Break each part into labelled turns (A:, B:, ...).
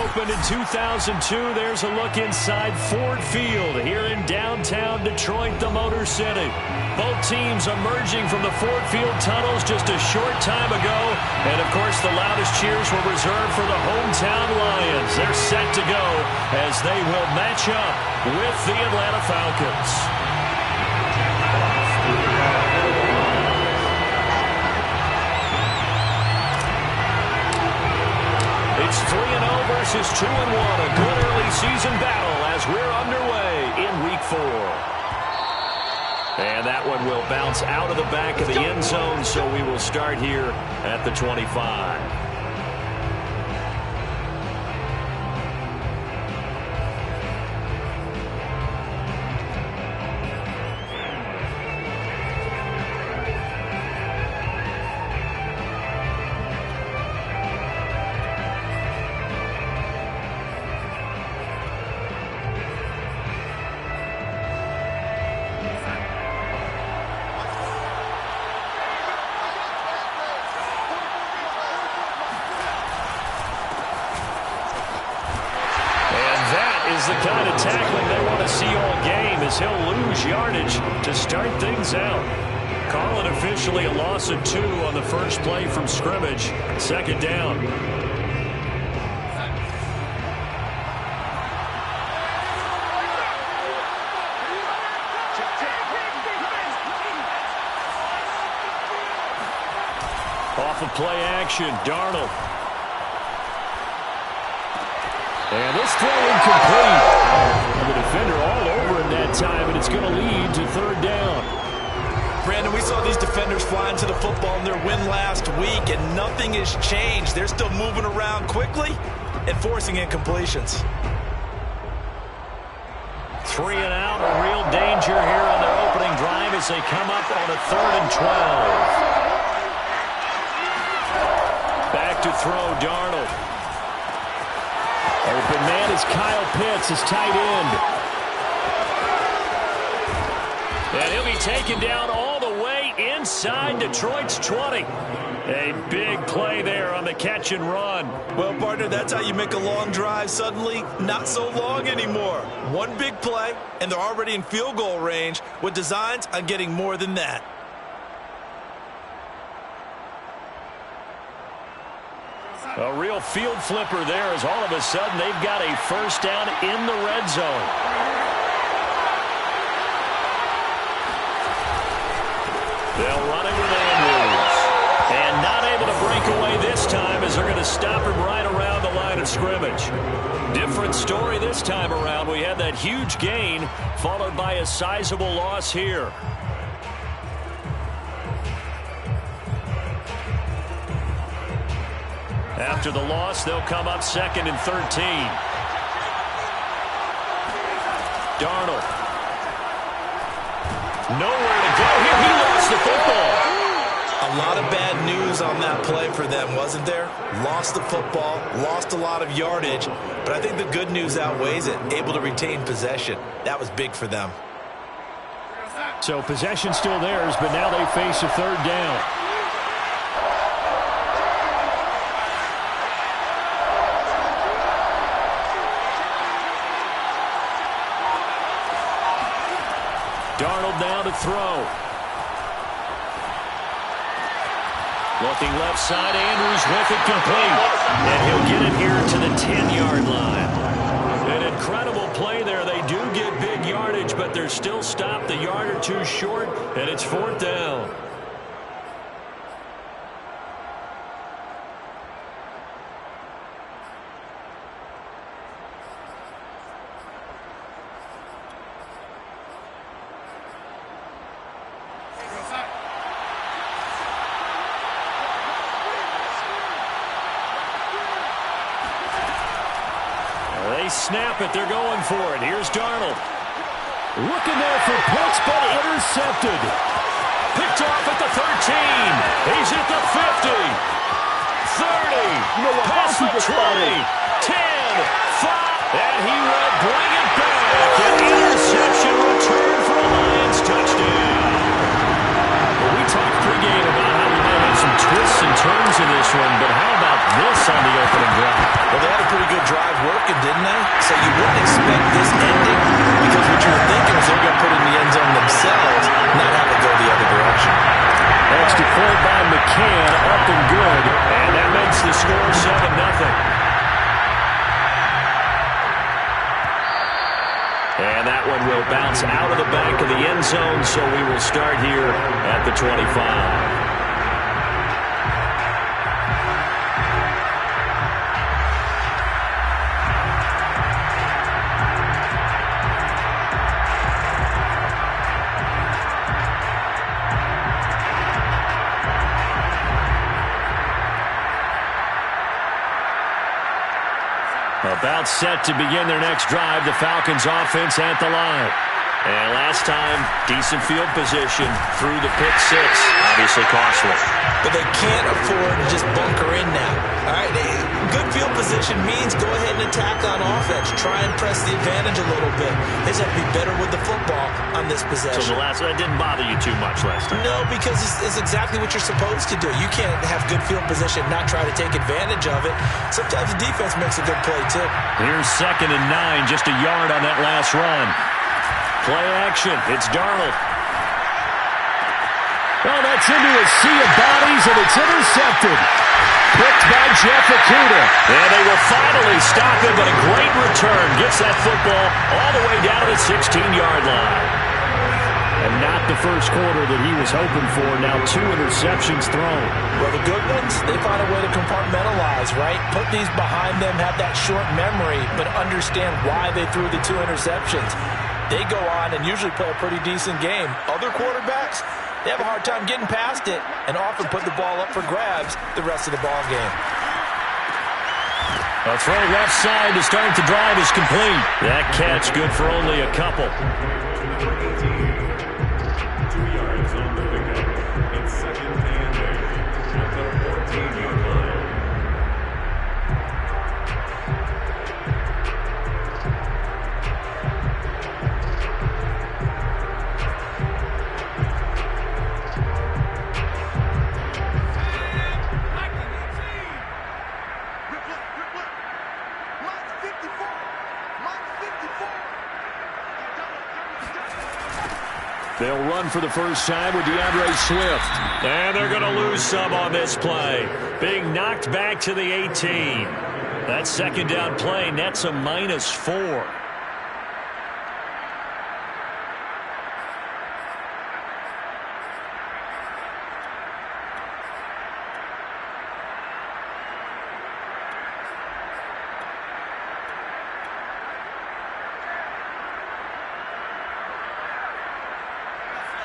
A: opened in 2002. There's a look inside Ford Field here in downtown Detroit, the Motor City. Both teams emerging from the Ford Field tunnels just a short time ago. And, of course, the loudest cheers were reserved for the hometown Lions. They're set to go as they will match up with the Atlanta Falcons. It's 3-0 versus 2-1. A good early season battle as we're underway in Week 4. And that one will bounce out of the back of the end zone, so we will start here at the 25. The kind of tackling they want to see all game as he'll lose yardage to start things out. Call it officially a loss of 2 on the first play from scrimmage. Second down. Off of play action, Darnold. And this throw incomplete. The defender all over him that time, and it's going to lead to third down.
B: Brandon, we saw these defenders flying to the football in their win last week, and nothing has changed. They're still moving around quickly and forcing incompletions.
A: 3 and out, a real danger here on their opening drive as they come up on a 3rd and 12. Back to throw, Darnold. Open man is Kyle Pitts, his tight end. And he'll be taken down all the way inside Detroit's 20. A big play there on the catch and run.
B: Well, partner, that's how you make a long drive suddenly not so long anymore. One big play, and they're already in field goal range with designs on getting more than that.
A: A real field flipper there as all of a sudden they've got a first down in the red zone. They'll run it with Andrews. And not able to break away this time as they're going to stop him right around the line of scrimmage. Different story this time around. We had that huge gain followed by a sizable loss here. After the loss, they'll come up 2nd and 13. Darnold. Nowhere to go here. He lost the football.
B: A lot of bad news on that play for them, wasn't there? Lost the football, lost a lot of yardage, but I think the good news outweighs it. Able to retain possession. That was big for them.
A: So possession still theirs, but now they face a 3rd down. Darnold now to throw. Looking left side, Andrews with it complete. And he'll get it here to the 10-yard line. An incredible play there. They do get big yardage, but they're still stopped a yard or 2 short, and it's 4th down. They snap it. They're going for it. Here's Darnold. Looking there for Pitts, but intercepted. Picked off at the 13. He's at the 50. 30. Past the 20. 10. 5. And he will bring it back. An interception return for a Lions touchdown. Well, we talked pregame about how we might have some twists and turns in this one, but how about this on the opening drive?
B: Well, they had a pretty good drive didn't expect this ending because what you were thinking was they're going to put it in the end zone themselves, not have it go the other direction.
A: That's deployed by McCann, up and good, and that makes the score 7-0. And that one will bounce out of the back of the end zone, so we will start here at the 25. About set to begin their next drive, the Falcons offense at the line. And last time, decent field position through the pick six. Obviously costly.
B: But they can't afford to just bunker in now. All right, good field position means go ahead and attack on offense. Try and press the advantage a little bit. They just have to be better with the football on this possession.
A: So that didn't bother you too much last time?
B: No, because it's exactly what you're supposed to do. You can't have good field position and not try to take advantage of it. Sometimes the defense makes a good play, too.
A: Here's 2nd and 9, just a yard on that last run. Play action. It's Darnold. Well, that's into a sea of bodies, and it's intercepted. Picked by Wk4. And they will finally stop him, but a great return. Gets that football all the way down to the 16-yard line. And not the first quarter that he was hoping for. Now 2 interceptions thrown.
B: Well, the good ones, they find a way to compartmentalize, right? Put these behind them, have that short memory, but understand why they threw the 2 interceptions. They go on and usually play a pretty decent game. Other quarterbacks, they have a hard time getting past it and often put the ball up for grabs the rest of the ball game.
A: A throw left side to start the drive is complete. That catch good for only a couple.
C: 2 yards on the pickup. It's 2nd and 8 at the 14-yard line.
A: They'll run for the first time with DeAndre Swift. And they're going to lose some on this play. Being knocked back to the 18. That 2nd down play nets a -4.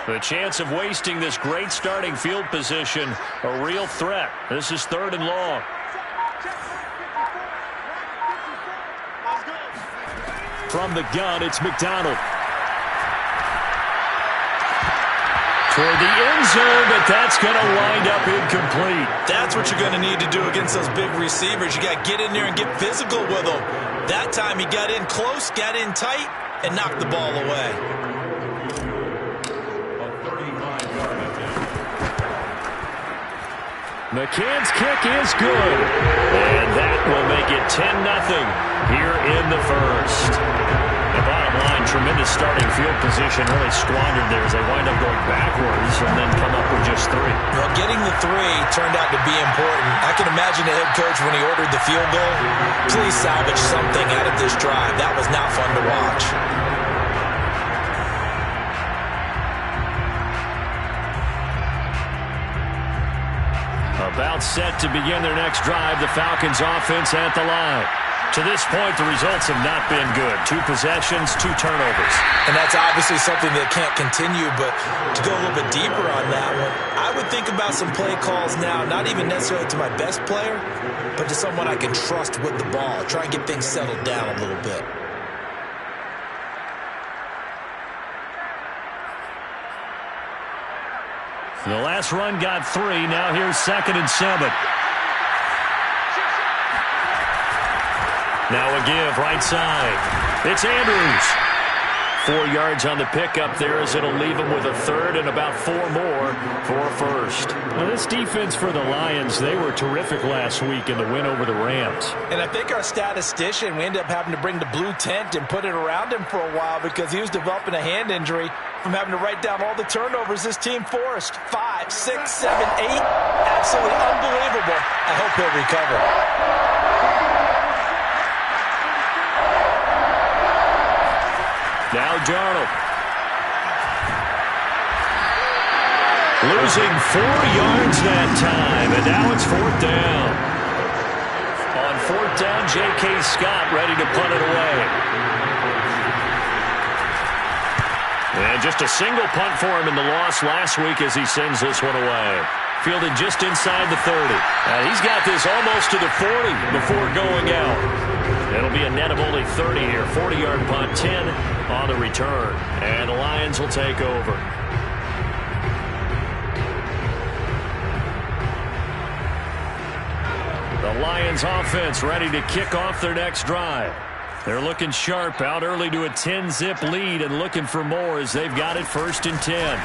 A: The chance of wasting this great starting field position, a real threat. This is 3rd and long. From the gun, it's McDonald. Toward the end zone, but that's going to wind up incomplete.
B: That's what you're going to need to do against those big receivers. You got to get in there and get physical with them. That time he got in close, got in tight, and knocked the ball away.
A: McCann's kick is good. And that will make it 10-0 here in the first. The bottom line, tremendous starting field position, really squandered there as they wind up going backwards and then come up with just 3.
B: Well, getting the 3 turned out to be important. I can imagine the head coach when he ordered the field goal. Please salvage something out of this drive. That was not fun to watch.
A: About set to begin their next drive, the Falcons offense at the line. To this point, the results have not been good. 2 possessions, 2 turnovers.
B: And that's obviously something that can't continue, but to go a little bit deeper on that one, I would think about some play calls now, not even necessarily to my best player, but to someone I can trust with the ball. Try and get things settled down a little bit.
A: The last run got 3. Now here's 2nd and 7. Now a give right side. It's Andrews. 4 yards on the pickup there as it'll leave them with a third and about 4 more for a first. Now this defense for the Lions, they were terrific last week in the win over the Rams.
B: And I think our statistician, we ended up having to bring the blue tent and put it around him for a while because he was developing a hand injury from having to write down all the turnovers this team forced. 5, 6, 7, 8. Absolutely unbelievable. I hope he'll recover.
A: Now Darnold. Losing 4 yards that time, and now it's 4th down. On 4th down, J.K. Scott ready to punt it away. And just a single punt for him in the loss last week as he sends this one away. Fielded just inside the 30. He's got this almost to the 40 before going out. It'll be a net of only 30 here. 40-yard punt, 10 on the return. And the Lions will take over. The Lions offense ready to kick off their next drive. They're looking sharp, out early to a 10-zip lead and looking for more as they've got it 1st and 10.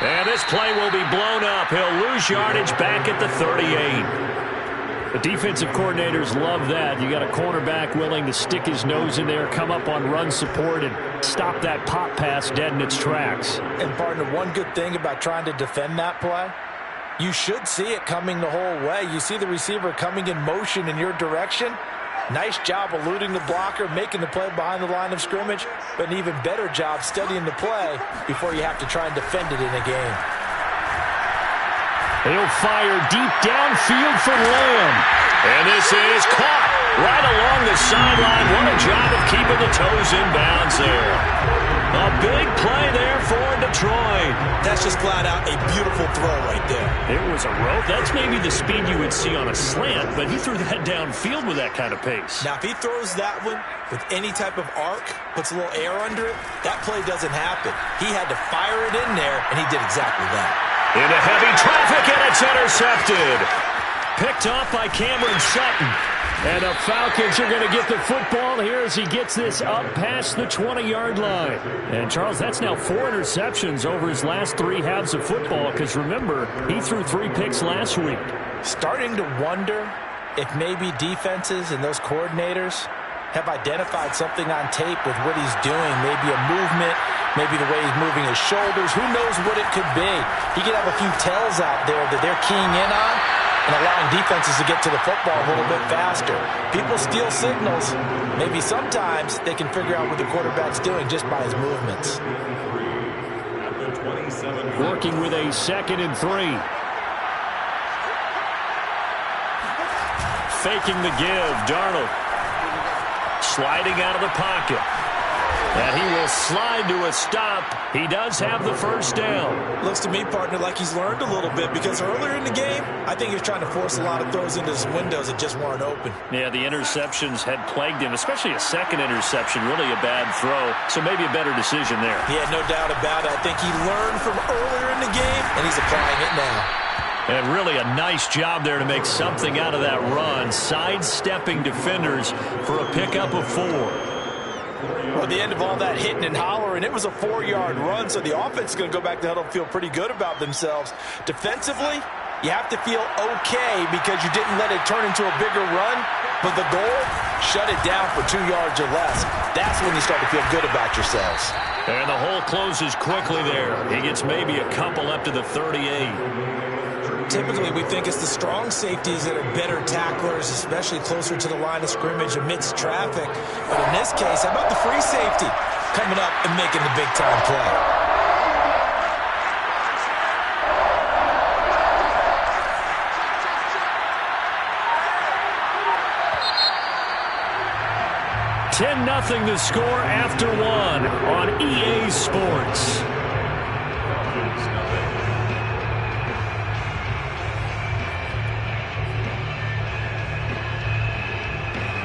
A: And this play will be blown up. He'll lose yardage back at the 38. The defensive coordinators love that. You got a cornerback willing to stick his nose in there, come up on run support, and stop that pop pass dead in its tracks.
B: And, partner, one good thing about trying to defend that play, you should see it coming the whole way. You see the receiver coming in motion in your direction. Nice job eluding the blocker, making the play behind the line of scrimmage, but an even better job studying the play before you have to try and defend it in a game.
A: He'll fire deep downfield for Lamb. And this is caught right along the sideline. What a job of keeping the toes in bounds there. A big play there for Detroit.
B: That's just flat out a beautiful throw right there.
A: It was a rope. That's maybe the speed you would see on a slant, but he threw that downfield with that kind of pace.
B: Now, if he throws that one with any type of arc, puts a little air under it, that play doesn't happen. He had to fire it in there, and he did exactly that.
A: Into heavy traffic, and it's intercepted. Picked off by Cameron Sutton. And the Falcons are going to get the football here as he gets this up past the 20-yard line. And, Charles, that's now 4 interceptions over his last 3 halves of football because, remember, he threw 3 picks last week.
B: Starting to wonder if maybe defenses and those coordinators have identified something on tape with what he's doing. Maybe a movement, maybe the way he's moving his shoulders. Who knows what it could be? He could have a few tells out there that they're keying in on and allowing defenses to get to the football a little bit faster. People steal signals. Maybe sometimes they can figure out what the quarterback's doing just by his movements.
A: Working with a 2nd and 3. Faking the give, Darnold. Sliding out of the pocket. And he will slide to a stop. He does have the 1st down.
B: Looks to me, partner, like he's learned a little bit because earlier in the game, I think he was trying to force a lot of throws into his windows that just weren't open.
A: Yeah, the interceptions had plagued him, especially a 2nd interception, really a bad throw. So maybe a better decision there.
B: Yeah, no doubt about it. I think he learned from earlier in the game, and he's applying it now.
A: And really a nice job there to make something out of that run, sidestepping defenders for a pickup of 4.
B: Well, at the end of all that hitting and hollering, it was a 4-yard run, so the offense is going to go back to huddle and feel pretty good about themselves. Defensively, you have to feel okay because you didn't let it turn into a bigger run, but the goal, shut it down for 2 yards or less. That's when you start to feel good about yourselves.
A: And the hole closes quickly there. He gets maybe a couple up to the 38.
B: Typically, we think it's the strong safeties that are better tacklers, especially closer to the line of scrimmage amidst traffic. But in this case, how about the free safety coming up and making the big-time play?
A: $10-0 the score after 1 on EA Sports.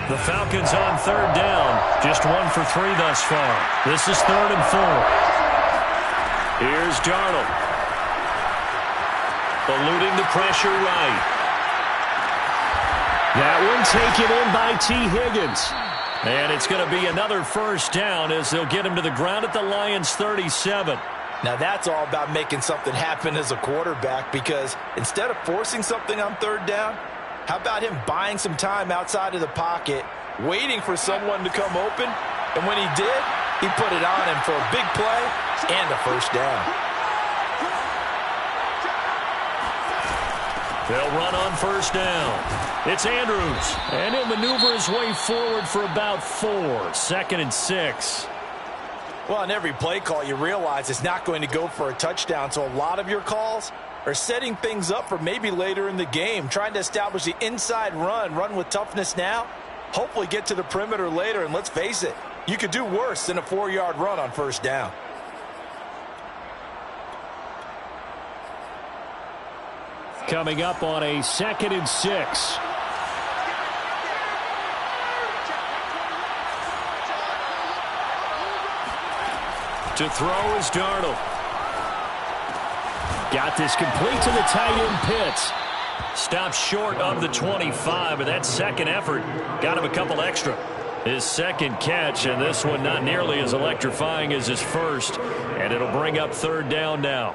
A: The Falcons on 3rd down. Just 1 for 3 thus far. This is 3rd and 4. Here's Darnold. Eluding the pressure right. That one taken in by T. Higgins. And it's going to be another first down as they'll get him to the ground at the Lions' 37.
B: Now that's all about making something happen as a quarterback, because instead of forcing something on third down, how about him buying some time outside of the pocket, waiting for someone to come open, and when he did, he put it on him for a big play and a first down.
A: They'll run on first down. It's Andrews, and he'll maneuver his way forward for about 4. 2nd and 6.
B: Well, on every play call, you realize it's not going to go for a touchdown, so a lot of your calls are setting things up for maybe later in the game, trying to establish the inside run with toughness now, hopefully get to the perimeter later, and let's face it, you could do worse than a 4-yard run on first down.
A: Coming up on a 2nd and 6. To throw is Darnold. Got this complete to the tight end Pitts. Stopped short of the 25, but that second effort got him a couple extra. His second catch, and this one not nearly as electrifying as his first, and it'll bring up third down now.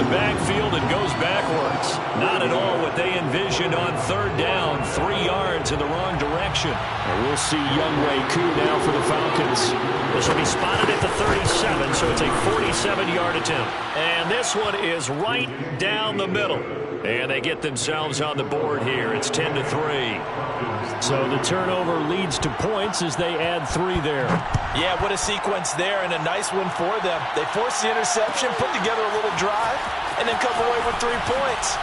A: Backfield and goes backwards. Not at all what they envisioned on third down. 3 yards in the wrong direction. And we'll see Wk4 now for the Falcons. This will be spotted at the 37, so it's a 47-yard attempt. And this one is right down the middle. And they get themselves on the board here. It's 10-3. So the turnover leads to points as they add 3 there.
B: Yeah, what a sequence there, and a nice one for them. They force the interception, put together a little drive, and then come away with 3 points.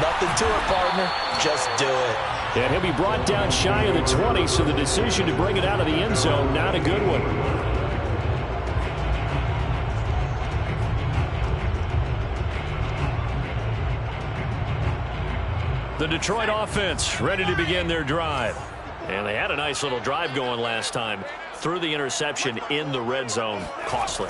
B: Nothing to it, partner. Just do it.
A: And he'll be brought down shy of the 20, so the decision to bring it out of the end zone, not a good one. The Detroit offense ready to begin their drive. And they had a nice little drive going last time. Threw the interception in the red zone. Costly.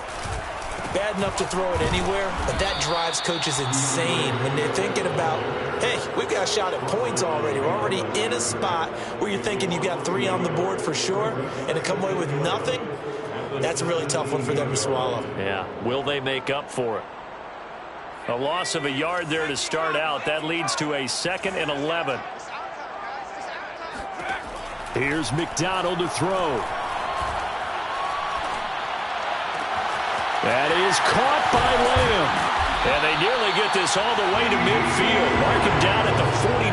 B: Bad enough to throw it anywhere, but that drives coaches insane when they're thinking about, hey, we've got a shot at points already. We're already in a spot where you're thinking you've got 3 on the board for sure, and to come away with nothing, that's a really tough one for them to swallow.
A: Yeah, will they make up for it? A loss of a yard there to start out. That leads to a 2nd and 11. Here's McDonald to throw. That is caught by Lamb. And they nearly get this all the way to midfield. Mark him down at the 49.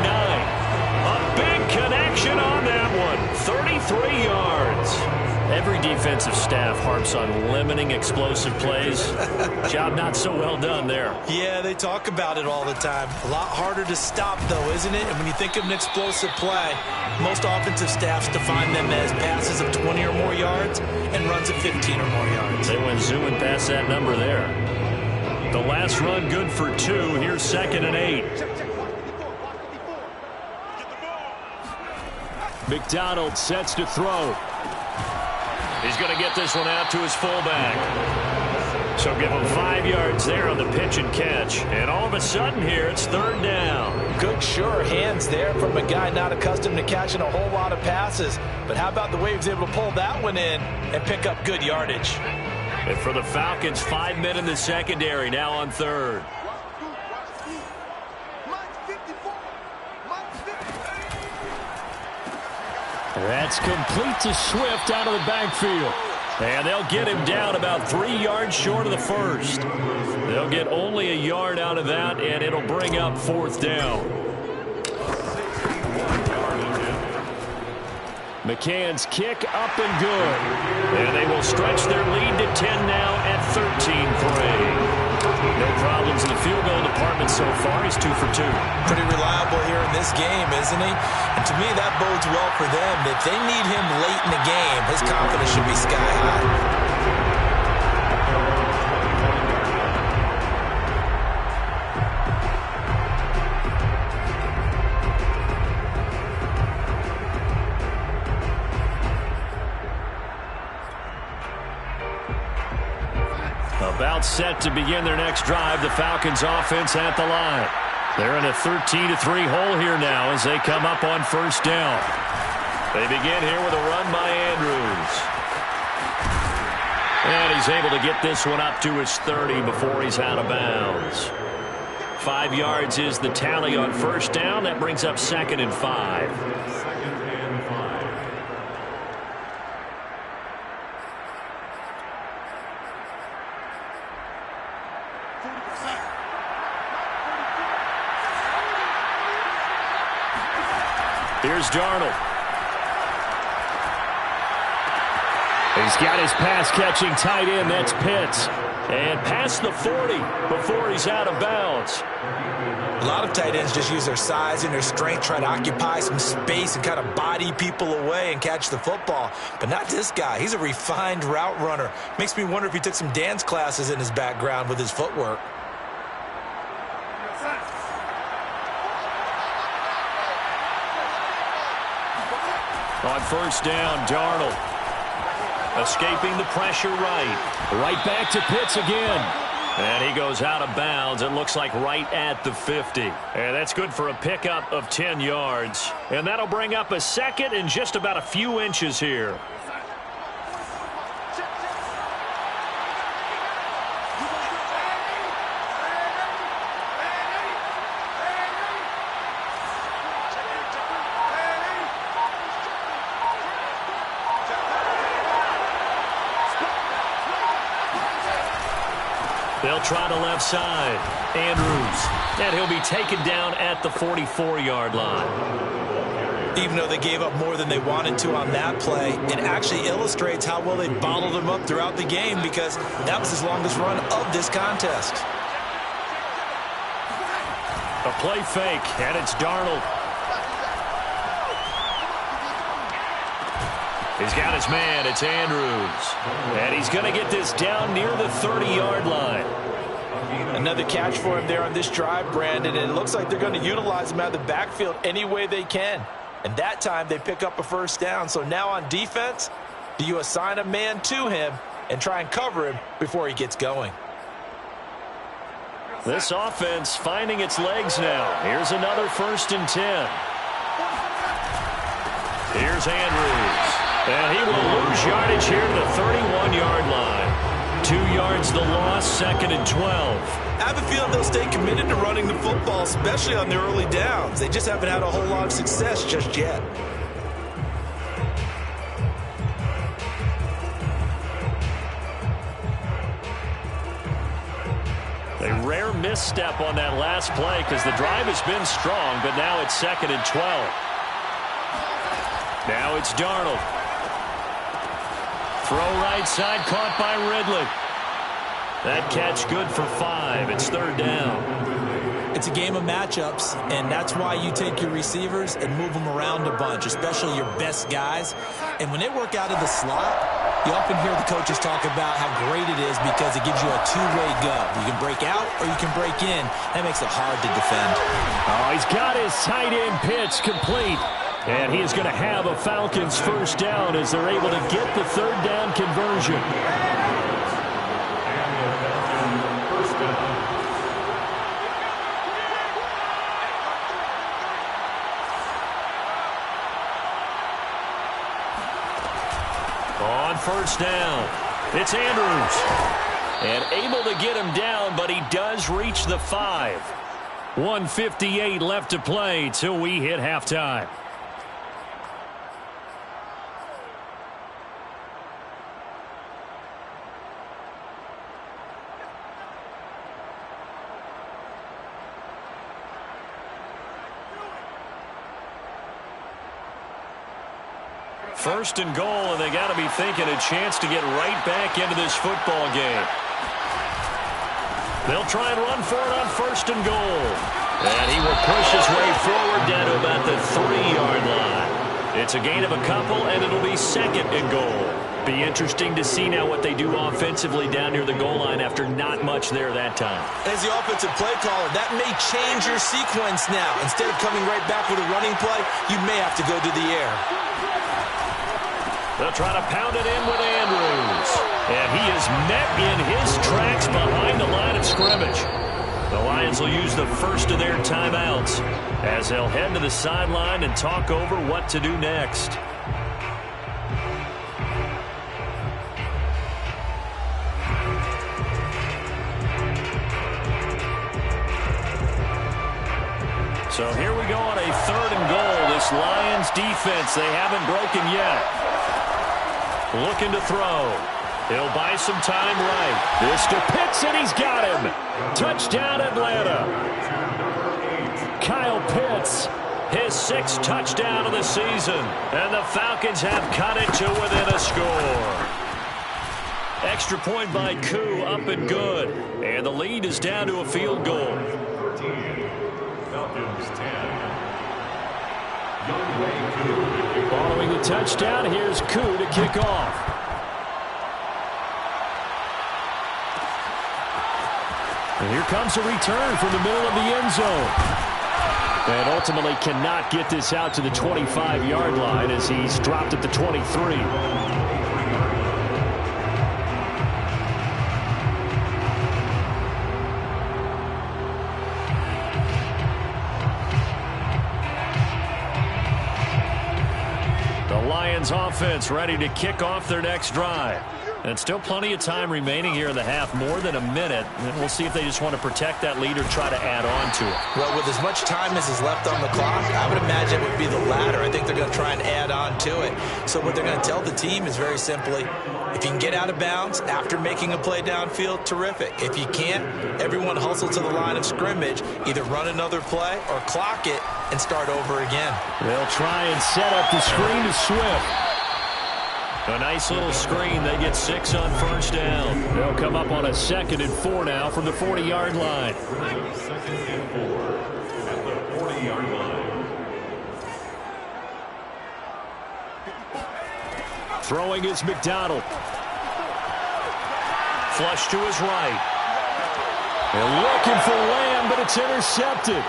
A: A big connection on that one. 33 yards. Every defensive staff harps on limiting explosive plays. Job not so well done there.
B: Yeah, they talk about it all the time. A lot harder to stop, though, isn't it? And when you think of an explosive play, most offensive staffs define them as passes of 20 or more yards and runs of 15 or more yards.
A: They went zooming past that number there. The last run good for 2. Here's 2nd and 8. McDonald sets to throw. He's going to get this one out to his fullback. So give him 5 yards there on the pitch and catch. And all of a sudden here, it's third down.
B: Good, sure hands there from a guy not accustomed to catching a whole lot of passes. But how about the way he was able to pull that one in and pick up good yardage?
A: And for the Falcons, 5 men in the secondary now on third. That's complete to Swift out of the backfield. And they'll get him down about 3 yards short of the first. They'll get only a yard out of that, and it'll bring up 4th down. McCann's kick up and good. And they will stretch their lead to 10 now at 13-3. No problems in the field goal department so far. He's 2 for 2.
B: Pretty reliable here in this game, isn't he? And to me, that bodes well for them. If they need him late in the game, his confidence should be sky high.
A: About set to begin their next drive. The Falcons offense at the line. They're in a 13-3 hole here now as they come up on first down. They begin here with a run by Andrews. And he's able to get this one up to his 30 before he's out of bounds. 5 yards is the tally on first down. That brings up 2nd and 5. Here's Darnold. He's got his pass-catching tight end. That's Pitts. And past the 40 before he's out of bounds.
B: A lot of tight ends just use their size and their strength, try to occupy some space and kind of body people away and catch the football. But not this guy. He's a refined route runner. Makes me wonder if he took some dance classes in his background with his footwork.
A: On first down, Darnold. Escaping the pressure right. Right back to Pitts again. And he goes out of bounds. It looks like right at the 50. And that's good for a pickup of 10 yards. And that'll bring up a 2nd and just about a few inches here. They'll try to left side. Andrews. And he'll be taken down at the 44-yard line.
B: Even though they gave up more than they wanted to on that play, it actually illustrates how well they bottled him up throughout the game because that was his longest run of this contest.
A: A play fake, and it's Darnold. He's got his man. It's Andrews. And he's going to get this down near the 30-yard line.
B: Another catch for him there on this drive, Brandon, and it looks like they're going to utilize him out of the backfield any way they can. And that time they pick up a first down. So now on defense, do you assign a man to him and try and cover him before he gets going?
A: This offense finding its legs now. Here's another 1st and 10. Here's Andrews. And he will lose yardage here to the 31-yard line. 2 yards the loss, 2nd and 12.
B: I have a feeling they'll stay committed to running the football, especially on their early downs. They just haven't had a whole lot of success just yet.
A: A rare misstep on that last play because the drive has been strong, but now it's 2nd and 12. Now it's Darnold. Throw right side, caught by Ridley. That catch good for 5. It's 3rd down.
B: It's a game of matchups, and that's why you take your receivers and move them around a bunch, especially your best guys. And when they work out of the slot, you often hear the coaches talk about how great it is because it gives you a two-way go. You can break out or you can break in. That makes it hard to defend.
A: Oh, he's got his tight end pitch complete. And he is going to have a Falcons first down as they're able to get the 3rd down conversion. On first down, it's Andrews. And able to get him down, but he does reach the 5. 1:58 left to play till we hit halftime. First and goal, and they got to be thinking a chance to get right back into this football game. They'll try and run for it on 1st and goal. And he will push his way forward down to about the 3-yard line. It's a gain of a couple, and it'll be 2nd and goal. Be interesting to see now what they do offensively down near the goal line after not much there that time.
B: As the offensive play caller, that may change your sequence now. Instead of coming right back with a running play, you may have to go to the air.
A: They'll try to pound it in with Andrews. And he is is met in his tracks behind the line of scrimmage. The Lions will use the first of their timeouts as they'll head to the sideline and talk over what to do next. So here we go on a 3rd and goal. This Lions defense, they haven't broken yet. Looking to throw. He'll buy some time right. This to Pitts, and he's got him. Touchdown, Atlanta. Kyle Pitts, his 6th touchdown of the season. And the Falcons have cut it to within a score. Extra point by Koo, up and good. And the lead is down to a field goal.
C: 13, Falcons 10.
A: Following the touchdown, here's Koo to kick off. And here comes a return from the middle of the end zone. And ultimately cannot get this out to the 25-yard line as he's dropped at the 23. Lions offense ready to kick off their next drive. And still plenty of time remaining here in the half, more than a minute. And we'll see if they just want to protect that lead or try to add on to it.
B: Well, with as much time as is left on the clock, I would imagine it would be the latter. I think they're going to try and add on to it. So what they're going to tell the team is very simply, if you can get out of bounds after making a play downfield, terrific. If you can't, everyone hustle to the line of scrimmage, either run another play or clock it and start over again.
A: They'll try and set up the screen to Swift. A nice little screen. They get 6 on first down. They'll come up on a 2nd and 4 now from the 40-yard line.
C: 2nd and 4 at the 40-yard line.
A: Throwing is McDonald. Flush to his right. They're looking for Lamb, but it's intercepted.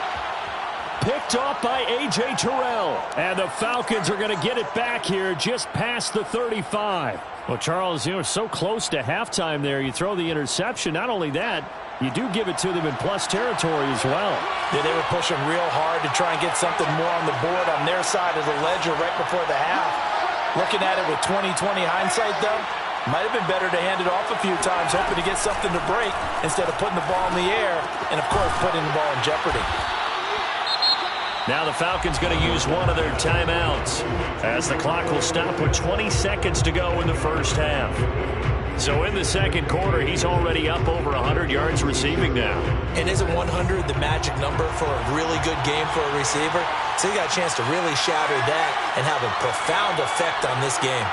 A: Picked off by A.J. Terrell. And the Falcons are going to get it back here just past the 35. Well, Charles, you know, so close to halftime there. You throw the interception. Not only that, you do give it to them in plus territory as well.
D: Yeah, they were pushing real hard to try and get something more on the board on their side of the ledger right before the half. Looking at it with 20/20 hindsight, though, might have been better to hand it off a few times, hoping to get something to break instead of putting the ball in the air and, of course, putting the ball in jeopardy.
A: Now the Falcons going to use one of their timeouts as the clock will stop with 20 seconds to go in the first half. So in the second quarter, he's already up over 100 yards receiving now.
B: And isn't 100 the magic number for a really good game for a receiver? So he got a chance to really shatter that and have a profound effect on this game.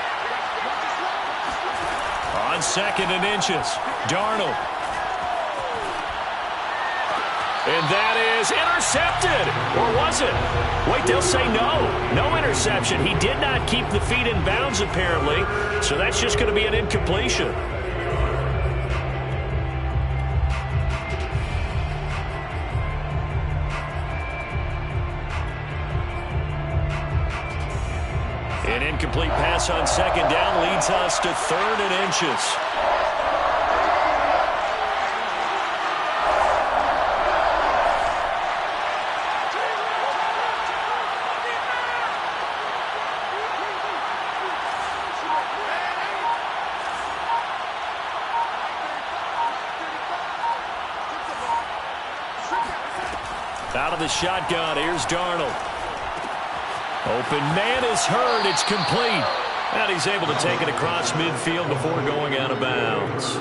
A: On 2nd and inches, Darnold. And that is intercepted. Or was it? Wait, they'll say no. No interception. He did not keep the feet in bounds, apparently. So that's just going to be an incompletion. An incomplete pass on 2nd down leads us to 3rd and inches. Out of the shotgun, here's Darnold. Open man is heard. It's complete. And he's able to take it across midfield before going out of bounds.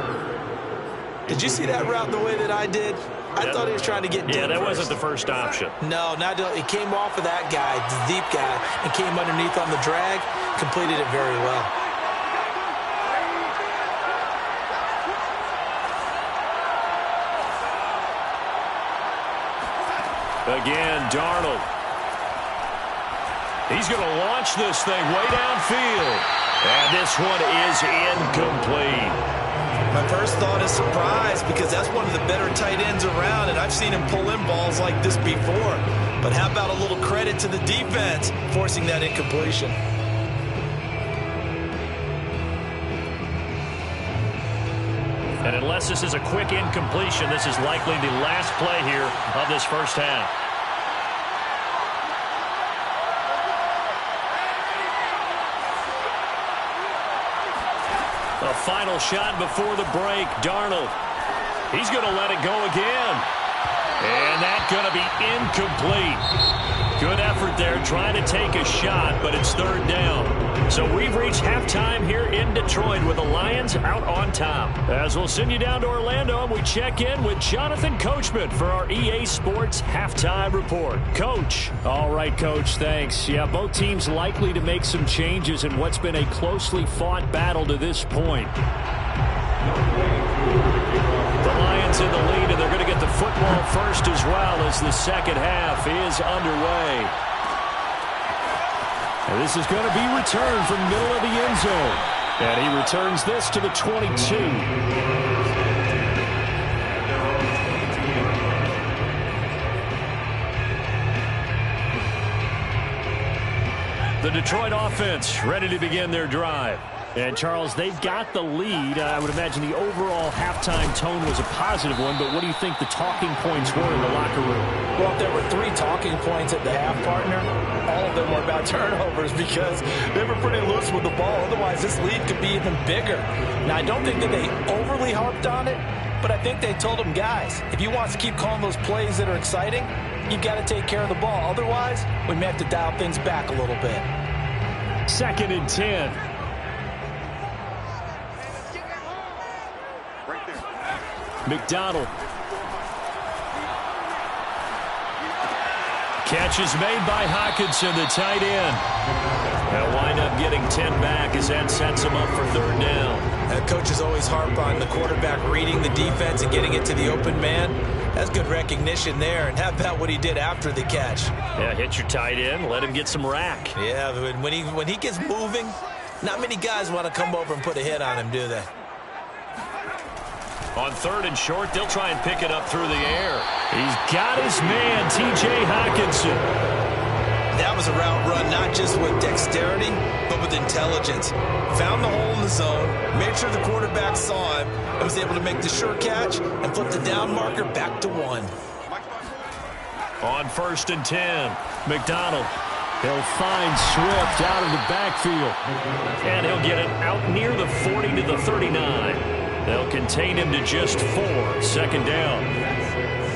B: Did you see that route the way that I did? I thought he was trying to get deep.
A: Yeah, that
B: first.
A: wasn't the first option.
B: No, he came off of that guy, the deep guy, and came underneath on the drag, completed it very well.
A: Again, Darnold. He's going to launch this thing way downfield. And this one is incomplete.
B: My first thought is surprise because that's one of the better tight ends around, and I've seen him pull in balls like this before. But how about a little credit to the defense forcing that incompletion?
A: And unless this is a quick incompletion, this is likely the last play here of this first half. A final shot before the break. Darnold. He's going to let it go again. And that's going to be incomplete. Good effort there trying to take a shot, but it's third down. So we've reached halftime here in Detroit with the Lions out on top. As we'll send you down to Orlando, and we check in with Jonathan Coachman for our EA Sports Halftime Report. Coach. All right, Coach, thanks. Yeah, both teams likely to make some changes in what's been a closely fought battle to this point. The Lions in the lead, and they're going to get the football first as well as the second half is underway. And this is going to be returned from middle of the end zone. And he returns this to the 22. The Detroit offense ready to begin their drive. And, Charles, they've got the lead. I would imagine the overall halftime tone was a positive one, but what do you think the talking points were in the locker room?
D: Well, if there were 3 talking points at the half, partner, all of them were about turnovers because they were pretty loose with the ball. Otherwise, this lead could be even bigger. Now, I don't think that they overly harped on it, but I think they told them, guys, if you want to keep calling those plays that are exciting, you've got to take care of the ball. Otherwise, we may have to dial things back a little bit.
A: 2nd and 10. McDonald. Catch is made by Hockenson, the tight end. They'll wind up getting 10 back as that sets him up for third down.
B: Coaches always harp on the quarterback reading the defense and getting it to the open man. That's good recognition there. And how about what he did after the catch?
A: Yeah, hit your tight end, let him get some rack.
B: Yeah, when he gets moving, not many guys want to come over and put a hit on him, do they?
A: On 3rd and short, they'll try and pick it up through the air. He's got his man, T.J. Hockenson.
B: That was a route run not just with dexterity, but with intelligence. Found the hole in the zone, made sure the quarterback saw him, and was able to make the sure catch and flip the down marker back to 1.
A: On 1st and 10, McDonald. He'll find Swift out of the backfield. And he'll get it out near the 40 to the 39. They'll contain him to just 4. 2nd down.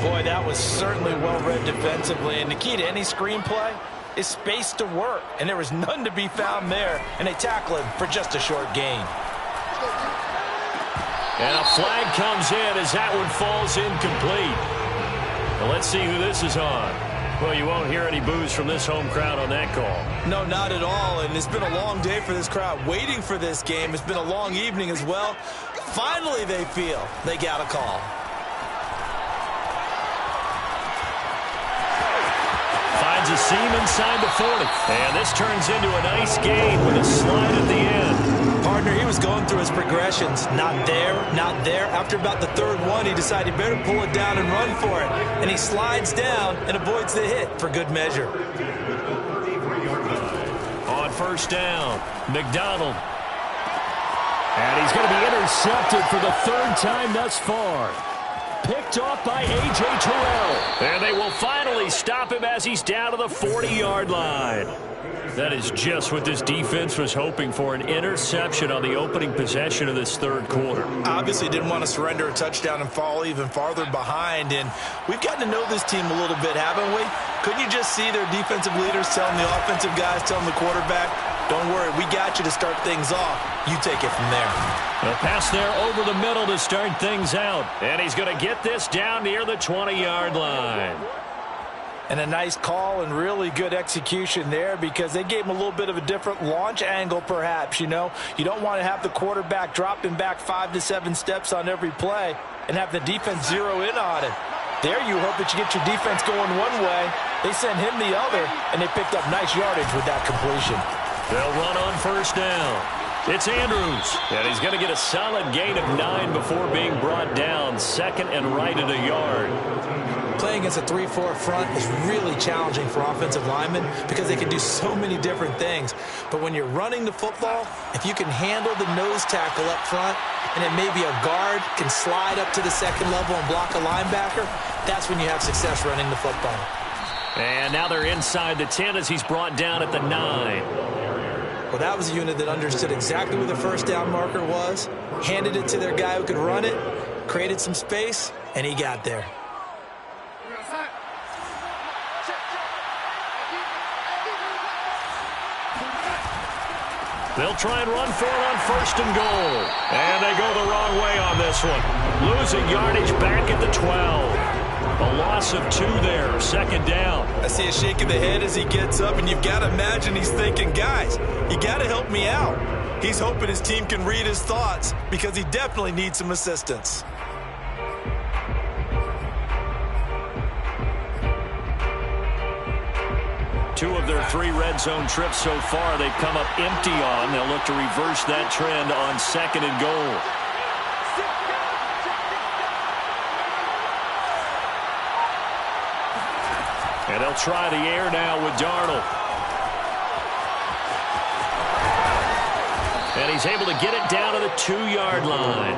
D: Boy, that was certainly well-read defensively. And the key to any screenplay is space to work. And there was none to be found there. And they tackle him for just a short gain.
A: And a flag comes in as that one falls incomplete. Well, let's see who this is on. Well, you won't hear any boos from this home crowd on that call.
B: No, not at all. And it's been a long day for this crowd waiting for this game. It's been a long evening as well. Finally, they feel they got a call.
A: Finds a seam inside the 40. And this turns into a nice gain with a slide at the end.
B: Partner, he was going through his progressions. Not there, not there. After about the 3rd one, he decided he better pull it down and run for it. And he slides down and avoids the hit for good measure.
A: On 1st down, McDonald. And he's going to be intercepted for the 3rd time thus far. Picked off by A.J. Terrell. And they will finally stop him as he's down to the 40-yard line. That is just what this defense was hoping for, an interception on the opening possession of this 3rd quarter.
B: Obviously didn't want to surrender a touchdown and fall even farther behind. And we've gotten to know this team a little bit, haven't we? Couldn't you just see their defensive leaders telling the offensive guys, telling the quarterback, don't worry, we got you to start things off. You take it from there.
A: A pass there over the middle to start things out. And he's going to get this down near the 20-yard line.
D: And a nice call and really good execution there because they gave him a little bit of a different launch angle perhaps, you know. You don't want to have the quarterback dropping back 5 to 7 steps on every play and have the defense zero in on it. There you hope that you get your defense going one way. They sent him the other, and they picked up nice yardage with that completion.
A: They'll run on 1st down. It's Andrews, and he's going to get a solid gain of 9 before being brought down. Second and right at a yard.
B: Playing against a 3-4 front is really challenging for offensive linemen because they can do so many different things. But when you're running the football, if you can handle the nose tackle up front, and then maybe a guard can slide up to the second level and block a linebacker, that's when you have success running the football.
A: And now they're inside the 10 as he's brought down at the 9.
B: Well, that was a unit that understood exactly where the first down marker was, handed it to their guy who could run it, created some space, and he got there.
A: They'll try and run for it on first and goal. And they go the wrong way on this one. Losing yardage back at the 12. A loss of 2 there, second down.
B: I see a shake of the head as he gets up, and you've got to imagine he's thinking, guys, you got to help me out. He's hoping his team can read his thoughts because he definitely needs some assistance.
A: Two of their 3 red zone trips so far they've come up empty on. They'll look to reverse that trend on second and goal. And they'll try the air now with Darnold. And he's able to get it down to the 2-yard line.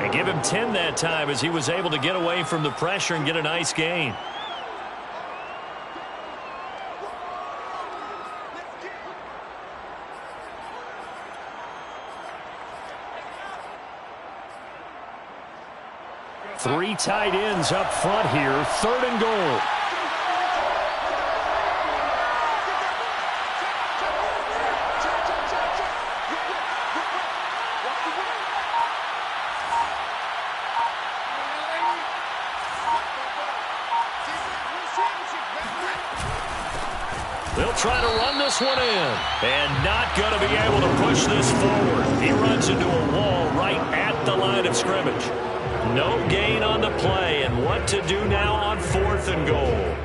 A: And give him 10 that time as he was able to get away from the pressure and get a nice gain. Three tight ends up front here, third and goal. They'll try to run this one in, and not going to be able to push this forward. He runs into a wall right at the line of scrimmage. No gain on the play, and what to do now on fourth and goal.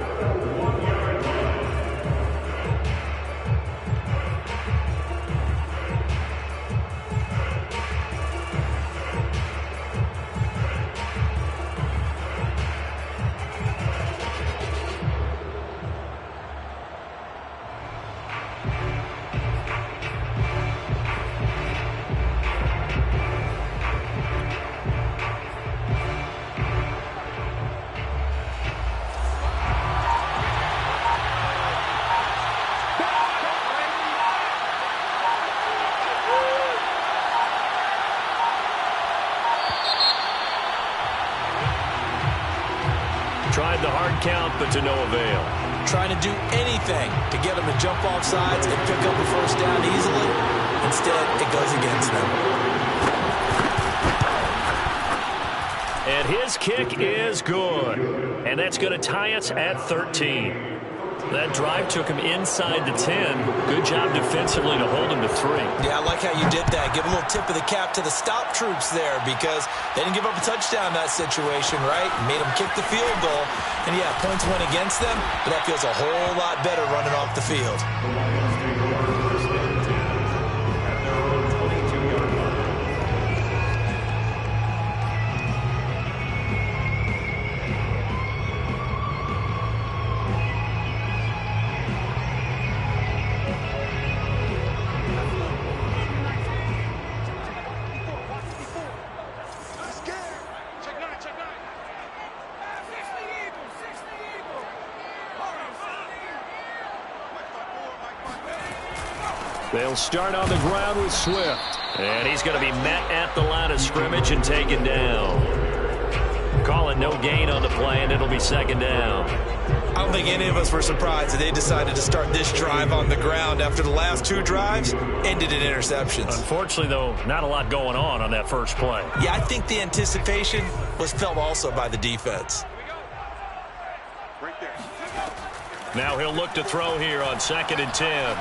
A: Tried the hard count, but to no avail.
B: Trying to do anything to get them to jump off sides and pick up a first down easily. Instead, it goes against them.
A: And his kick is good. And that's going to tie us at 13. That drive took him inside the 10. Good job defensively to hold him to 3.
B: Yeah, I like how you did that. Give a little tip of the cap to the stop troops there because they didn't give up a touchdown in that situation, right? Made them kick the field goal. And, yeah, points went against them, but that feels a whole lot better running off the field.
A: They'll start on the ground with Swift. And he's going to be met at the line of scrimmage and taken down. Calling no gain on the play, and it'll be second down.
B: I don't think any of us were surprised that they decided to start this drive on the ground after the last 2 drives ended in interceptions.
A: Unfortunately, though, not a lot going on that first play.
B: Yeah, I think the anticipation was felt also by the defense.
A: Now he'll look to throw here on 2nd and 10.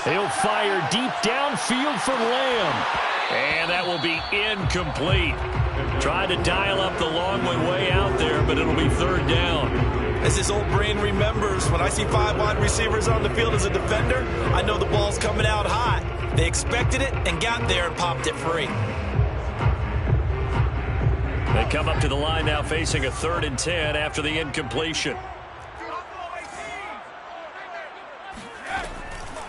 A: He'll fire deep downfield for Lamb. And that will be incomplete. Tried to dial up the long way out there, but it'll be third down.
B: As his old brain remembers, when I see 5 wide receivers on the field as a defender, I know the ball's coming out hot. They expected it and got there and popped it free.
A: They come up to the line now facing a 3rd and 10 after the incompletion.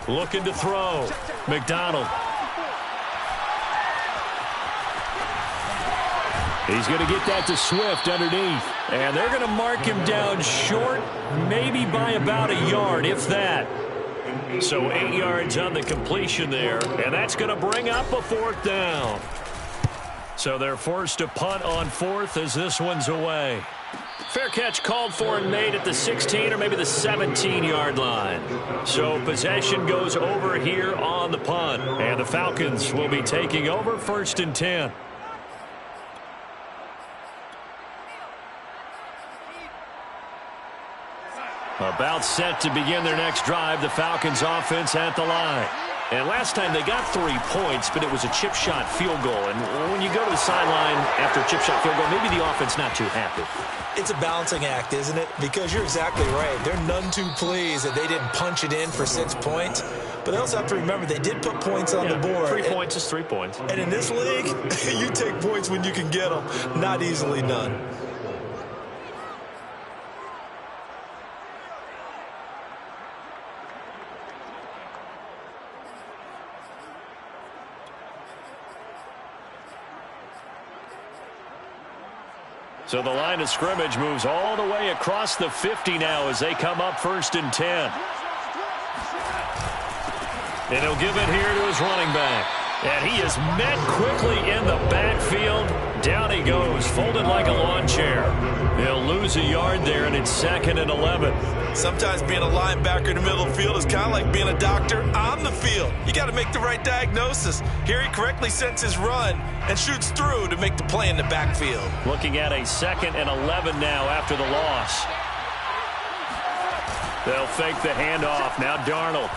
A: Looking to throw. McDonald. He's going to get that to Swift underneath. And they're going to mark him down short, maybe by about a yard, if that. So 8 yards on the completion there. And that's going to bring up a 4th down. So they're forced to punt on 4th as this one's away. Fair catch called for and made at the 16 or maybe the 17-yard line. So possession goes over here on the punt. And the Falcons will be taking over 1st and 10. About set to begin their next drive, the Falcons offense at the line. And last time they got 3 points, but it was a chip shot field goal. And when you go to the sideline after a chip shot field goal, maybe the offense not too happy.
B: It's a balancing act, isn't it? Because you're exactly right. They're none too pleased that they didn't punch it in for 6 points. But they also have to remember they did put points on the board.
A: 3 points is 3 points.
B: And in this league, you take points when you can get them. Not easily done.
A: So the line of scrimmage moves all the way across the 50 now as they come up 1st and 10. And he'll give it here to his running back. And he is met quickly in the backfield. Down he goes, folded like a lawn chair. They'll lose a yard there, and it's 2nd and 11.
B: Sometimes being a linebacker in the middle of the field is kind of like being a doctor on the field. You got to make the right diagnosis. Here he correctly sets his run and shoots through to make the play in the backfield.
A: Looking at a 2nd and 11 now after the loss. They'll fake the handoff. Now Darnold.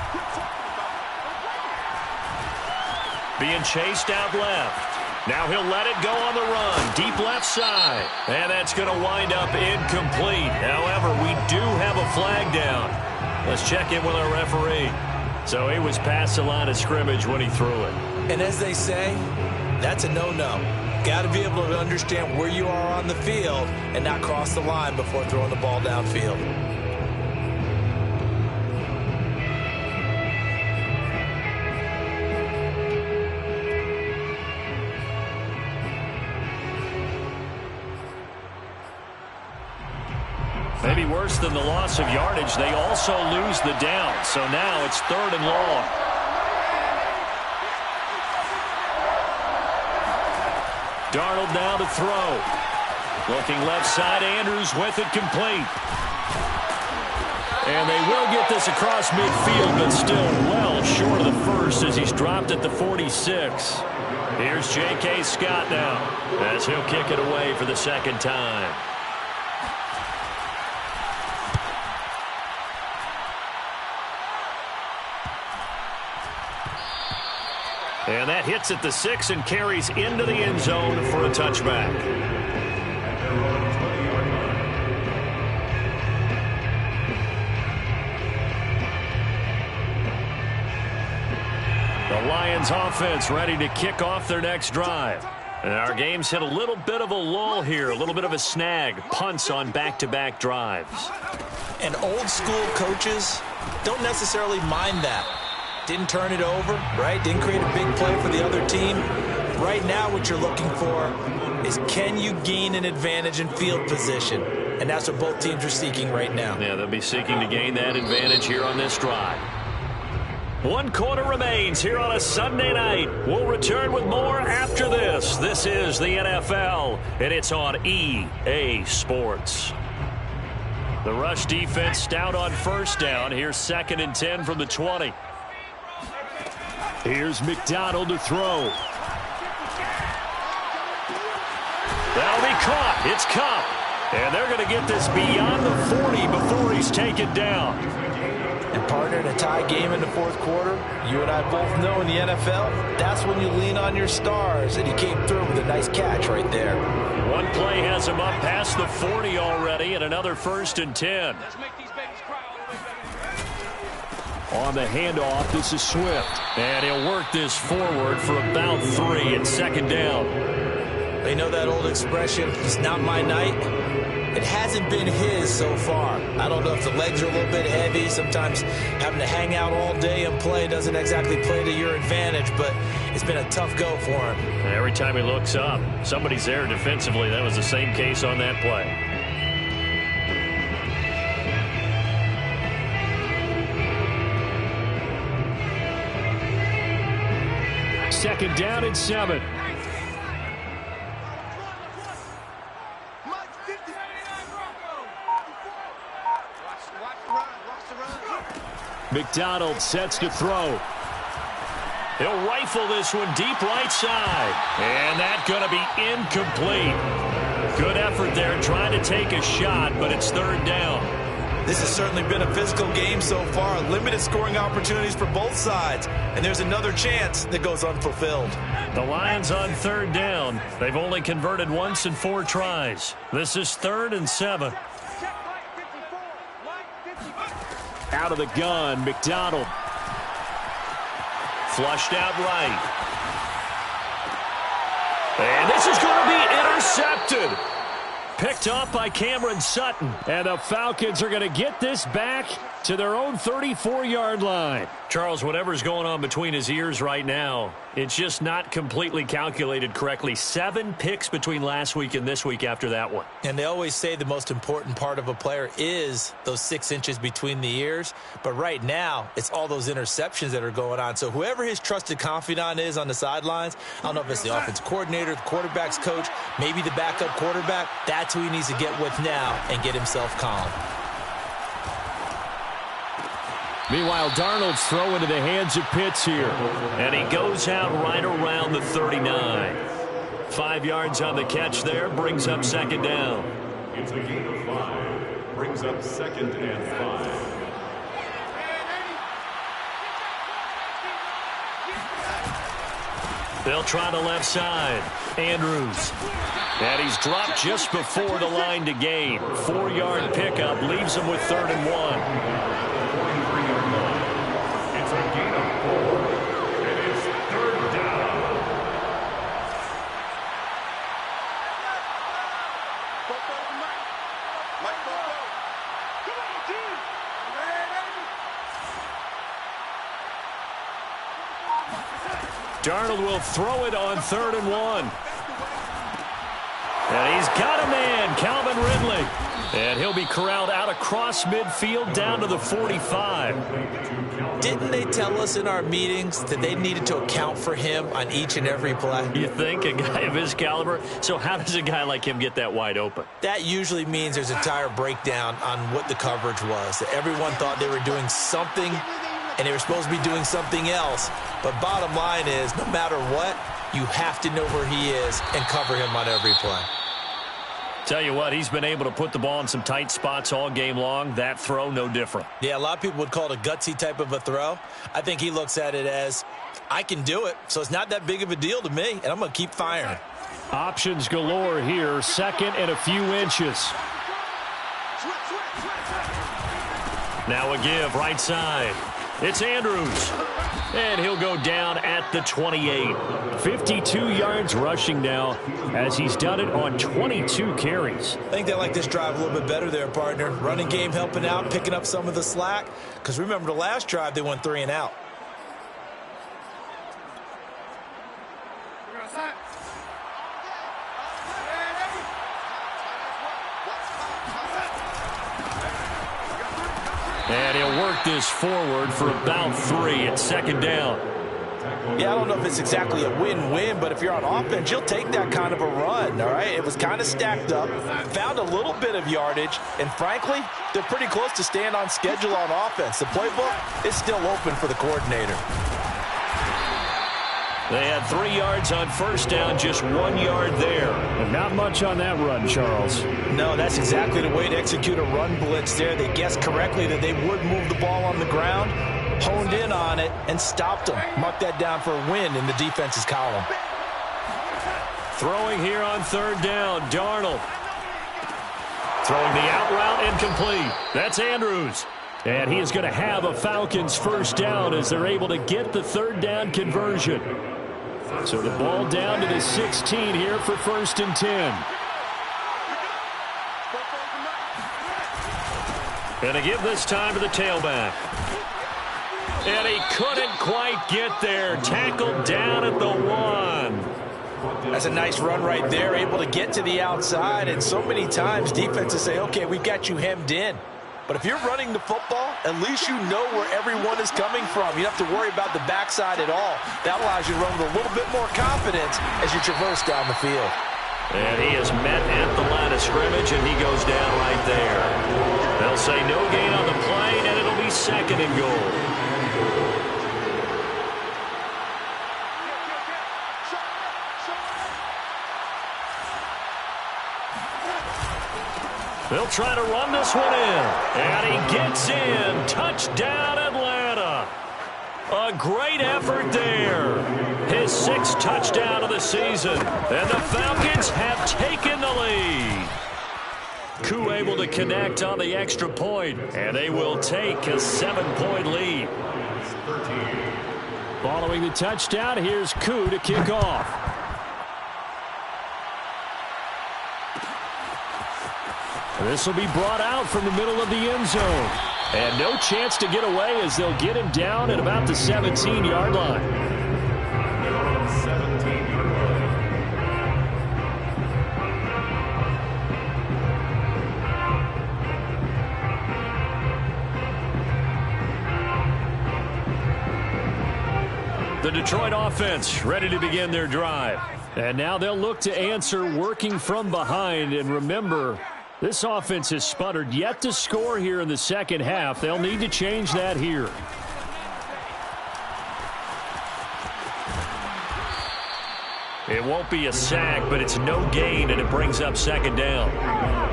A: Being chased out left. Now he'll let it go on the run. Deep left side. And that's going to wind up incomplete. However, we do have a flag down. Let's check in with our referee. So he was past the line of scrimmage when he threw it.
B: And as they say, that's a no-no. Got to be able to understand where you are on the field and not cross the line before throwing the ball downfield.
A: Maybe worse than the loss of yardage, they also lose the down. So now it's 3rd and long. Darnold now to throw. Looking left side, Andrews with it complete. And they will get this across midfield, but still well short of the first as he's dropped at the 46. Here's J.K. Scott now as he'll kick it away for the 2nd time. And that hits at the 6 and carries into the end zone for a touchback. The Lions offense ready to kick off their next drive. And our game's hit a little bit of a lull here, a little bit of a snag. Punts on back-to-back drives.
B: And old school coaches don't necessarily mind that. Didn't turn it over, right? Didn't create a big play for the other team. Right now what you're looking for is can you gain an advantage in field position? And that's what both teams are seeking right now.
A: Yeah, they'll be seeking to gain that advantage here on this drive. 1 quarter remains here on a Sunday night. We'll return with more after this. This is the NFL, and it's on EA Sports. The rush defense stout on 1st down. Here's 2nd and 10 from the 20. Here's McDonald to throw. That'll be caught. It's Cup. And they're going to get this beyond the 40 before he's taken down.
D: And partner, in a tie game in the 4th quarter, you and I both know in the NFL, that's when you lean on your stars. And he came through with a nice catch right there.
A: One play has him up past the 40 already, and another 1st and 10. On the handoff, this is Swift. And he'll work this forward for about 3 and second down.
B: They know that old expression, it's not my night. It hasn't been his so far. I don't know if the legs are a little bit heavy. Sometimes having to hang out all day and play doesn't exactly play to your advantage, but it's been a tough go for him.
A: And every time he looks up, somebody's there defensively. That was the same case on that play. Second down and 7. McDonald sets to throw. He'll rifle this one deep right side. And that's going to be incomplete. Good effort there trying to take a shot, but it's third down.
B: This has certainly been a physical game so far. Limited scoring opportunities for both sides. And there's another chance that goes unfulfilled.
A: The Lions on third down. They've only converted once in 4 tries. This is 3rd and 7. Out of the gun, McDonald. Flushed out right. And this is going to be intercepted. Picked off by Cameron Sutton. And the Falcons are going to get this back to their own 34-yard line. Charles, whatever's going on between his ears right now, it's just not completely calculated correctly. 7 picks between last week and this week after that one.
B: And they always say the most important part of a player is those 6 inches between the ears. But right now, it's all those interceptions that are going on. So whoever his trusted confidant is on the sidelines, I don't know if it's the offense coordinator, the quarterback's coach, maybe the backup quarterback, that's who he needs to get with now and get himself calm.
A: Meanwhile, Darnold's throw into the hands of Pitts here. And he goes out right around the 39. 5 yards on the catch there, brings up second down.
C: It's a gain of 5. Brings up 2nd and 5.
A: They'll try the left side. Andrews. And he's dropped just before the line to gain. 4-yard pickup leaves him with 3rd and 1.
C: It's a gain of 4. It is 3rd down.
A: Darnold will throw it on 3rd and 1. And he's got a man, Calvin Ridley. And he'll be corralled out across midfield down to the 45.
B: Didn't they tell us in our meetings that they needed to account for him on each and every play?
A: You think, a guy of his caliber? So how does a guy like him get that wide open?
B: That usually means there's a entire breakdown on what the coverage was. That everyone thought they were doing something, and they were supposed to be doing something else. But bottom line is, no matter what, you have to know where he is and cover him on every play.
A: Tell you what, he's been able to put the ball in some tight spots all game long. That throw, no different.
B: Yeah, a lot of people would call it a gutsy type of a throw. I think he looks at it as, I can do it, so it's not that big of a deal to me, and I'm going to keep firing.
A: Options galore here, 2nd and a few inches. Now a give, right side. It's Andrews. And he'll go down at the 28. 52 yards rushing now as he's done it on 22 carries.
B: I think they like this drive a little bit better there, partner. Running game helping out, picking up some of the slack. Because remember the last drive, they went 3 and out.
A: And he'll work this forward for about 3 at second down.
B: Yeah, I don't know if it's exactly a win-win, but if you're on offense, you'll take that kind of a run, all right? It was kind of stacked up, found a little bit of yardage, and frankly, they're pretty close to staying on schedule on offense. The playbook is still open for the coordinator.
A: They had 3 yards on first down, just 1 yard there. And not much on that run, Charles.
B: No, that's exactly the way to execute a run blitz there. They guessed correctly that they would move the ball on the ground, honed in on it, and stopped them. Mark that down for a win in the defense's column.
A: Throwing here on third down, Darnold. Throwing the out route incomplete. That's Andrews. And he is going to have a Falcons first down as they're able to get the third down conversion. So the ball down to the 16 here for 1st and 10. And a give this time to the tailback. And he couldn't quite get there. Tackled down at the 1.
D: That's a nice run right there, able to get to the outside. And so many times defenses say, okay, we've got you hemmed in. But if you're running the football, at least you know where everyone is coming from. You don't have to worry about the backside at all. That allows you to run with a little bit more confidence as you traverse down the field.
A: And he is met at the line of scrimmage, and he goes down right there. They'll say no gain on the play, and it'll be 2nd and goal. They'll try to run this one in. And he gets in. Touchdown, Atlanta. A great effort there. His 6th touchdown of the season. And the Falcons have taken the lead. Wk4 able to connect on the extra point. And they will take a 7-point lead. Following the touchdown, here's Wk4 to kick off. This will be brought out from the middle of the end zone. And no chance to get away as they'll get him down at about the 17-yard line.
C: 17-yard line.
A: The Detroit offense ready to begin their drive. And now they'll look to answer working from behind. And remember, this offense has sputtered yet to score here in the second half. They'll need to change that here. It won't be a sack, but it's no gain, and it brings up 2nd down.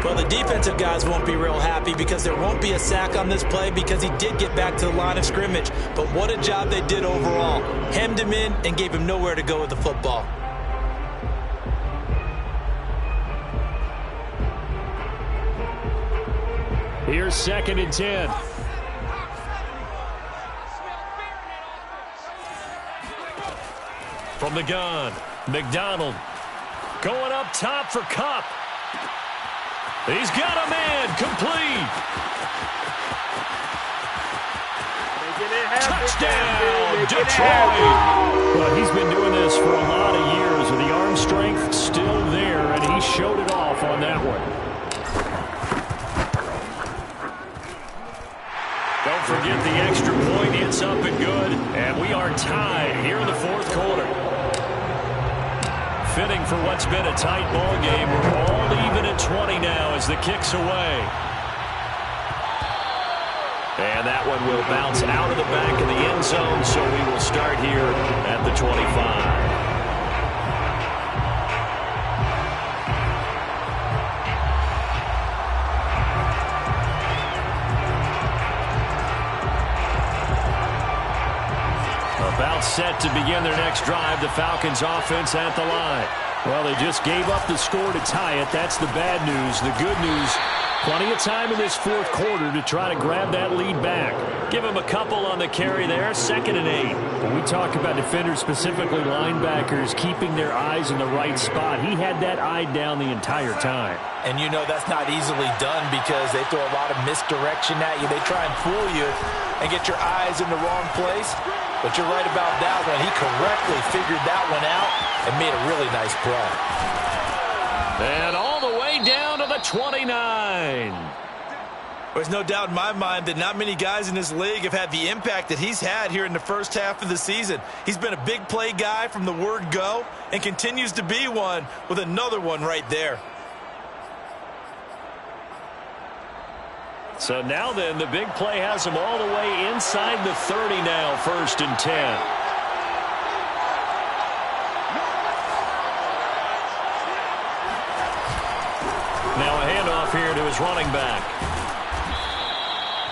D: Well, the defensive guys won't be real happy because there won't be a sack on this play because he did get back to the line of scrimmage. But what a job they did overall. Hemmed him in and gave him nowhere to go with the football.
A: Here's 2nd and 10. From the gun, McDonald going up top for Kupp. He's got a man complete. Touchdown, Detroit. Well, he's been doing this for a lot of years with the arm strength still there, and he showed it off on that one. Don't forget the extra point. It's up and good. And we are tied here in the 4th quarter. Fitting for what's been a tight ball game. We're all even at 20 now as the kick's away. And that one will bounce out of the back of the end zone, so we will start here at the 25. About set to begin their next drive, the Falcons offense at the line. Well, they just gave up the score to tie it. That's the bad news. The good news, plenty of time in this 4th quarter to try to grab that lead back. Give him a couple on the carry there, 2nd and 8. When we talk about defenders, specifically linebackers, keeping their eyes in the right spot, he had that eye down the entire time.
D: And you know that's not easily done because they throw a lot of misdirection at you. They try and fool you and get your eyes in the wrong place. But you're right about that one. He correctly figured that one out and made a really nice play.
A: And all the way down to the 29.
B: There's no doubt in my mind that not many guys in this league have had the impact that he's had here in the first half of the season. He's been a big play guy from the word go and continues to be one with another one right there.
A: So now then, the big play has him all the way inside the 30 now, 1st and 10. Now a handoff here to his running back.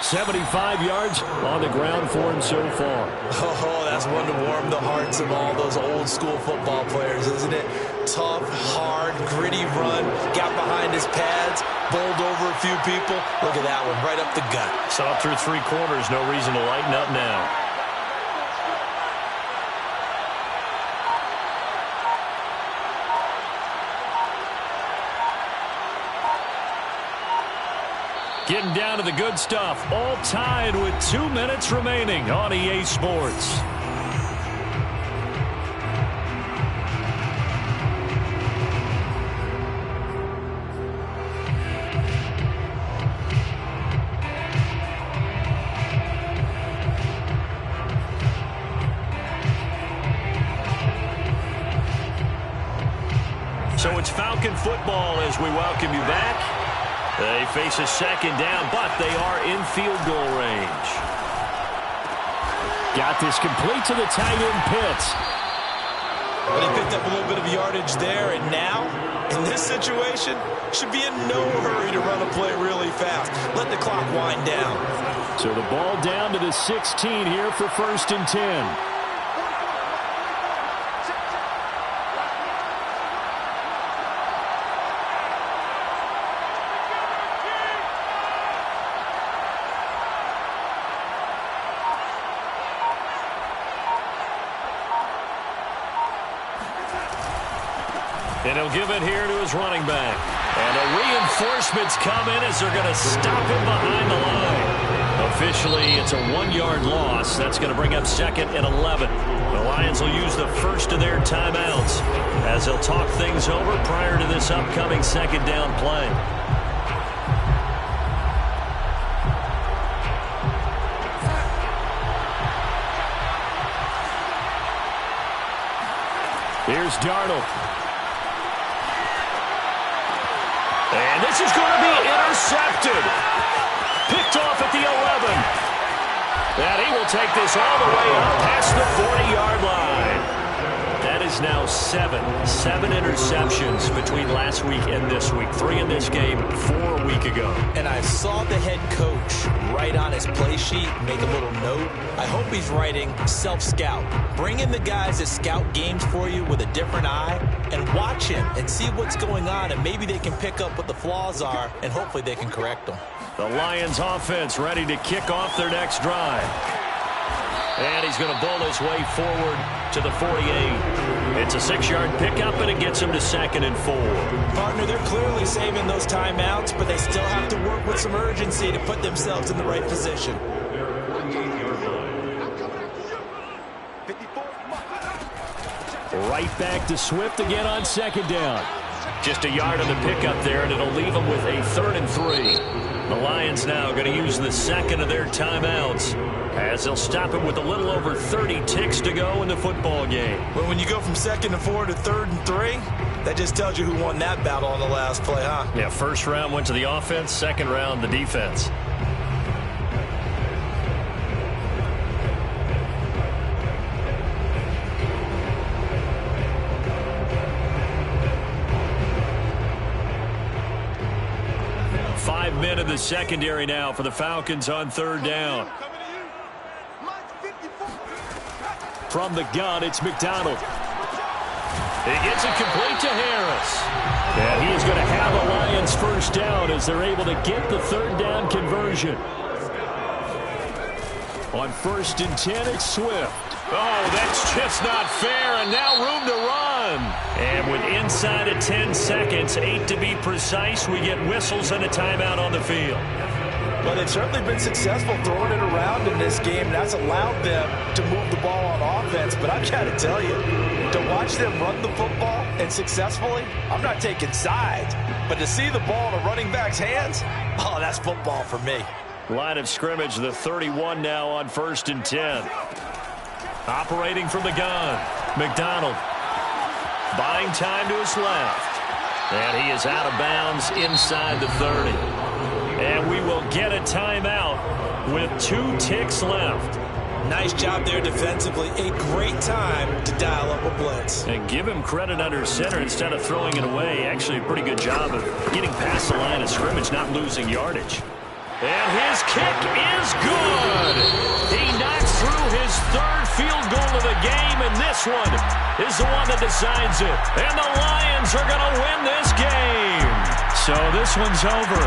A: 75 yards on the ground for him so far.
B: Oh, that's one to warm the hearts of all those old school football players, isn't it? Tough, hard, gritty run. got behind his pads, bowled over a few people. Look at that one, right up the gut.
A: So up through 3 quarters, no reason to lighten up now. Getting down to the good stuff, all tied with 2 minutes remaining on EA Sports. So it's Falcon football as we welcome you back. They face a second down, but they are in field goal range. Got this complete to the tight end Pitts.
B: But he picked up a little bit of yardage there, and now, in this situation, should be in no hurry to run a play really fast. Let the clock wind down.
A: So the ball down to the 16 here for 1st and 10. And he'll give it here to his running back. And the reinforcements come in as they're going to stop him behind the line. Officially, it's a 1-yard loss. That's going to bring up 2nd and 11. The Lions will use the first of their timeouts as they'll talk things over prior to this upcoming 2nd down play. Here's Darnold. And this is going to be intercepted. Picked off at the 11. And he will take this all the way up past the 40-yard line. That is now 7 interceptions between last week and this week. 3 in this game, 4 a week ago.
B: And I saw the head coach write on his play sheet, make a little note. I hope he's writing self-scout. Bring in the guys that scout games for you with a different eye and watch him and see what's going on, and maybe they can pick up what the flaws are, and hopefully they can correct them.
A: The Lions offense ready to kick off their next drive. And he's going to bowl his way forward to the 48. It's a 6-yard pickup, and it gets him to 2nd and 4.
B: Partner, they're clearly saving those timeouts, but they still have to work with some urgency to put themselves in the right position.
A: Right back to Swift again on 2nd down. Just a yard on the pickup there, and it'll leave them with a 3rd and 3. The Lions now going to use the 2nd of their timeouts as they'll stop it with a little over 30 ticks to go in the football game.
B: Well, when you go from 2nd and 4 to 3rd and 3, that just tells you who won that battle on the last play, huh?
A: Yeah, 1st round went to the offense, 2nd round the defense. Men in the secondary now for the Falcons on 3rd down. From the gun, it's McDonald. He gets it complete to Harris. And he is going to have a Lions 1st down as they're able to get the 3rd down conversion. On 1st and 10, it's Swift. Oh, that's just not fair, and now room to run. And with inside of 10 seconds, 8 to be precise, we get whistles and a timeout on the field.
D: Well, they've certainly been successful throwing it around in this game. That's allowed them to move the ball on offense. But I've got to tell you, to watch them run the football and successfully, I'm not taking sides. But to see the ball in a running back's hands, oh, that's football for me.
A: Line of scrimmage, the 31 now on 1st and 10. Operating from the gun, McDonald. Buying time to his left. And he is out of bounds inside the 30. And we will get a timeout with 2 ticks left.
B: Nice job there defensively. A great time to dial up a blitz.
A: And give him credit under center instead of throwing it away. Actually a pretty good job of getting past the line of scrimmage, not losing yardage. And his kick is good. He knocks threw his third field goal of the game, and this one is the one that decides it. And the Lions are going to win this game. So this one's over.